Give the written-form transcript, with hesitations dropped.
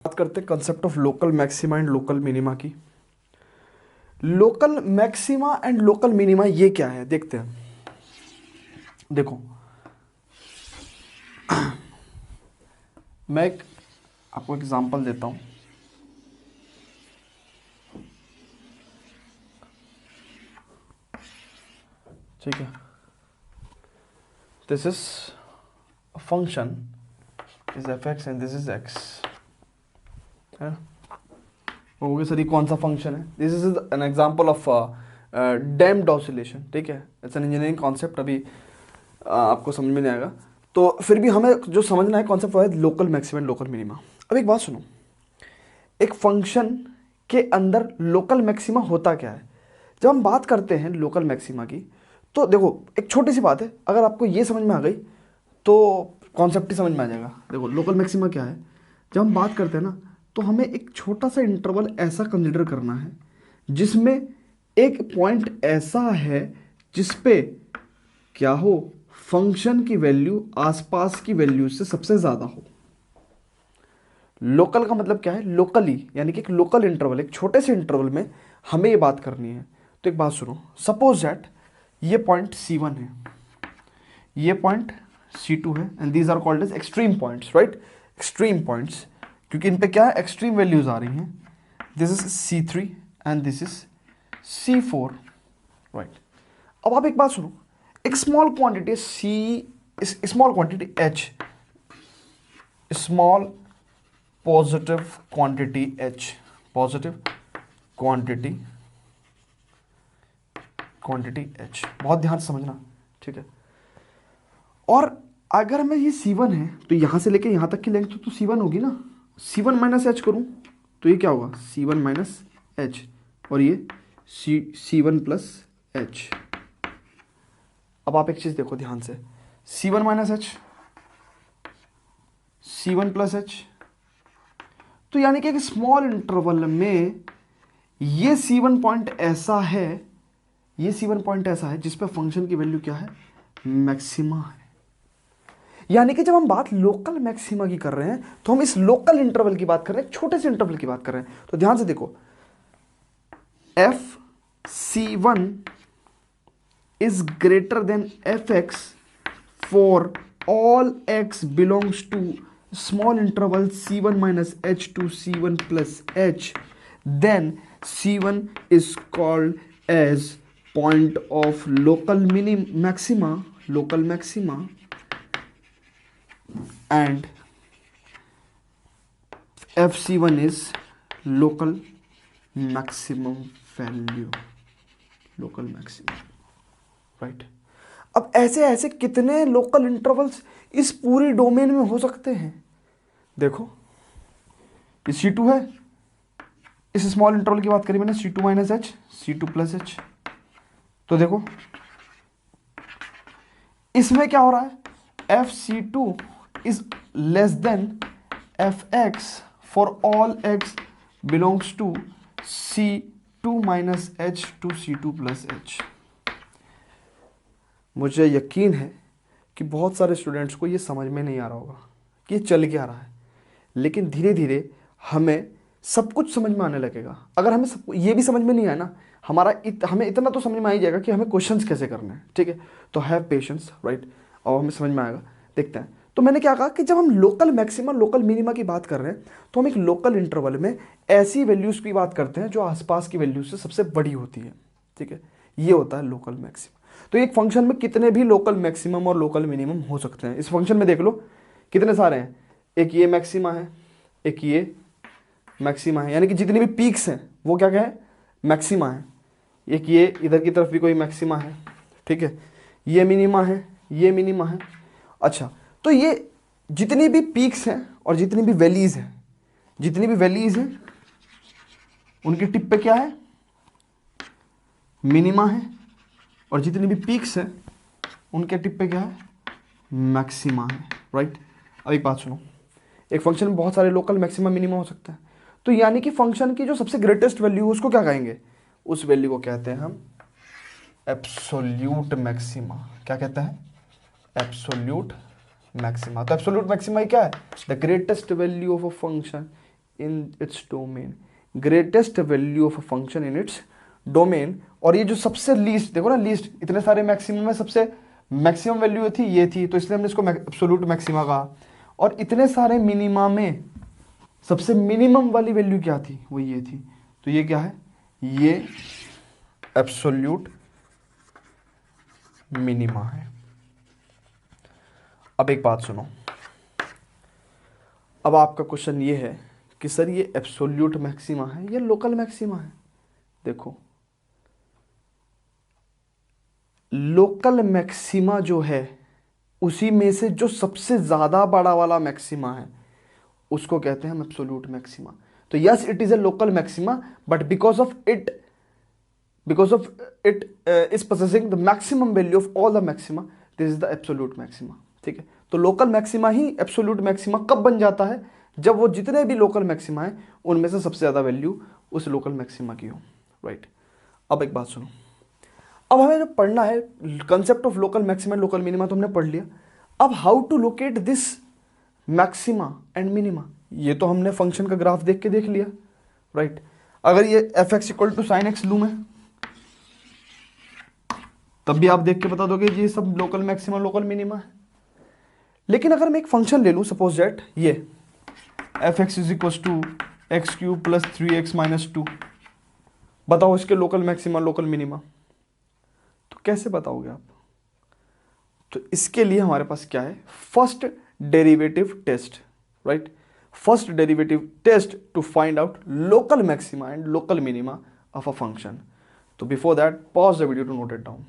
बात करते हैं concept of local maxima and local minima की। Local maxima and local minima ये क्या है देखते हैं। देखो मैं एक आपको एग्जांपल देता हूँ। ठीक है, this is function is F x and this is x है। होगे सर ये कौन सा फंक्शन है? This is an example of damped oscillation. ठीक है, इट्स एन इंजीनियरिंग कॉन्सेप्ट, अभी आपको समझ में नहीं आएगा, तो फिर भी हमें जो समझना है कॉन्सेप्ट वो है local maxima and local minima. अब एक बात सुनो, एक फंक्शन के अंदर लोकल मैक्सिमा होता क्या है? जब हम बात करते हैं लोकल मैक्सिमा की, तो देखो एक छोटी सी बात है, अगर आपको ये समझ में आ गई तो कॉन्सेप्ट ही समझ में आ जाएगा। देखो लोकल मैक्सिमा क्या है, जब हम बात करते हैं ना, तो हमें एक छोटा सा इंटरवल ऐसा कंसिडर करना है जिसमें एक पॉइंट ऐसा है जिसपे क्या हो, फंक्शन की वैल्यू आसपास की वैल्यू से सबसे ज्यादा हो। लोकल का मतलब क्या है? लोकली, यानी कि एक लोकल इंटरवल, एक छोटे से इंटरवल में हमें ये बात करनी है। तो एक बात सुनो, सपोज दैट ये पॉइंट C1 है, ये पॉइंट C2 है, and these are called as extreme points, right? Extreme points, क्योंकि इन पे क्या है, एक्सट्रीम वैल्यूज आ रही हैं। This is C3 and this is C4, right? अब आप एक बात सुनो, एक small quantity small quantity H, small positive quantity H, positive quantity H, बहुत ध्यान से समझना, ठीक है? और अगर मैं ये C1 है तो यहां से लेके यहां तक की लेंथ तो C1 होगी ना। C1 माइनस एच करूं तो ये क्या होगा, C1 माइनस एच, और ये C1 प्लस एच। अब आप एक चीज देखो ध्यान से, C1 minus H, C1 plus H, तो यानी कि एक स्मॉल इंटरवल में ये C1 पॉइंट ऐसा है, ये C1 पॉइंट ऐसा है जिस पे फंक्शन की वैल्यू क्या है, मैक्सिमा है। यानी कि जब हम बात लोकल मैक्सिमा की कर रहे हैं तो हम इस लोकल इंटरवल की बात कर रहे हैं, छोटे से इंटरवल की बात कर रहे हैं। तो ध्यान से देखो, F C1 is greater than fx for all x belongs to small interval C1 minus h to C1 plus h, then C1 is called as point of local maxima, and fc1 is local maximum value, local maximum, right? अब ऐसे ऐसे कितने local intervals इस पूरी domain में हो सकते हैं? देखो ये C2 है, इस स्मॉल इंटरवल की बात करी मैंने, C2 minus H, C2 plus H. तो देखो इसमें क्या हो रहा है, FC2 is less than Fx for all x belongs to C2 minus h to C2 plus h. मुझे यकीन है कि बहुत सारे स्टूडेंट्स को ये समझ में नहीं आ रहा होगा कि ये चल क्या रहा है, लेकिन धीरे धीरे हमें सब कुछ समझ में आने लगेगा। अगर हमें सब ये भी समझ में नहीं आया ना, हमें इतना तो समझ में आ ही जाएगा कि हमें क्वेश्चंस कैसे करने हैं, ठीक है? तो हैव पेशेंस, राइट? और हमें समझ में आएगा, देखते हैं। तो मैंने क्या कहा कि जब हम लोकल मैक्सिमा लोकल मिनिमा की बात कर रहे हैं तो हम एक लोकल इंटरवल में ऐसी वैल्यूज की बात करते हैं जो आसपास की वैल्यूज से सबसे बड़ी होती है, ठीक है? ये होता है लोकल मैक्सिमा। तो एक फंक्शन में कितने भी लोकल मैक्सिमम और लोकल मिनिमम हो सकते हैं। इस फंक्शन में देख लो कितने सारे हैं, एक ये मैक्सिमा है, एक ये मैक्सिमा है, यानी कि जितनी भी पीक्स हैं वो क्या क्या है, मैक्सिमा है। एक ये इधर की तरफ भी कोई मैक्सिमा है, ठीक है? ये मिनिमा है, ये मिनिमा है। अच्छा, तो ये जितनी भी पीक्स हैं और जितनी भी वैलीज हैं, जितनी भी वैलीज हैं उनकी टिप पे क्या है, मिनिमा है, और जितनी भी पीक्स हैं उनके टिप पे क्या है, मैक्सिमा है, राइट? अब एक बात सुनो, एक फंक्शन में बहुत सारे लोकल मैक्सिमा मिनिमा हो सकता है, तो यानी कि फंक्शन की जो सबसे ग्रेटेस्ट वैल्यू है उसको क्या कहेंगे, उस वैल्यू को कहते हैं हम एब्सोल्यूट मैक्सिमा। क्या कहते हैं, एब्सोल्यूट मैक्सिमा। तो एब्सोल्यूट मैक्सिमा क्या है, the greatest value of a function in its domain, greatest value of a function in its domain. और ये जो सबसे लीस्ट, देखो ना लीस्ट, इतने सारे मैक्सिमम में सबसे मैक्सिमम वैल्यू थी ये थी, तो इसलिए हमने इसको एब्सोल्यूट मैक्सिमा कहा। और इतने सारे मिनिमा में सबसे मिनिमम वाली वैल्यू क्या थी, वो ये थी, तो ये क्या है, ये एब्सोल्यूट मिनिमा है। अब एक बात सुनो, अब आपका क्वेश्चन ये है कि सर ये एब्सोल्यूट मैक्सिमा है या लोकल मैक्सिमा है। देखो लोकल मैक्सिमा जो है उसी में से जो सबसे ज़्यादा बड़ा वाला मैक्सिमा है उसको कहते हैं हम एब्सोल्यूट मैक्सिमा। तो yes it is a local maxima, but because of it is possessing the maximum value of all the maxima, this is the absolute maxima. ठीक है, तो लोकल मैक्सिमा ही एब्सोल्यूट मैक्सिमा कब बन जाता है, जब वो जितने भी लोकल मैक्सिमा है उनमें से सबसे ज़्यादा वैल्यू उस लोकल मैक्सिमा की हो। राइट, अब एक बात सुनो, अब हमें जो पढ़ना है concept of local maxima local minima तो हमने पढ़ लिया। अब how to locate this maxima and minima, ये तो हमने फंक्शन का ग्राफ देख के देख लिया। राइट, अगर ये f x equal to sine x लूँ मैं, तब भी आप देख के बता दोगे ये सब लोकल मैक्सिमा लोकल मिनिमा है। लेकिन अगर मैं एक फंक्शन ले लूँ, सपोज दैट ये f x is equal to x cube plus 3x minus 2, बताओ इसके लोकल मैक्सिमा लोकल मिनिमा, तो कैसे बताओगे आप। तो इसके लिए हमारे पास क्या है, first derivative test. Right, first derivative test to find out local maxima and local minima of a function. तो before that pause the video to note it down.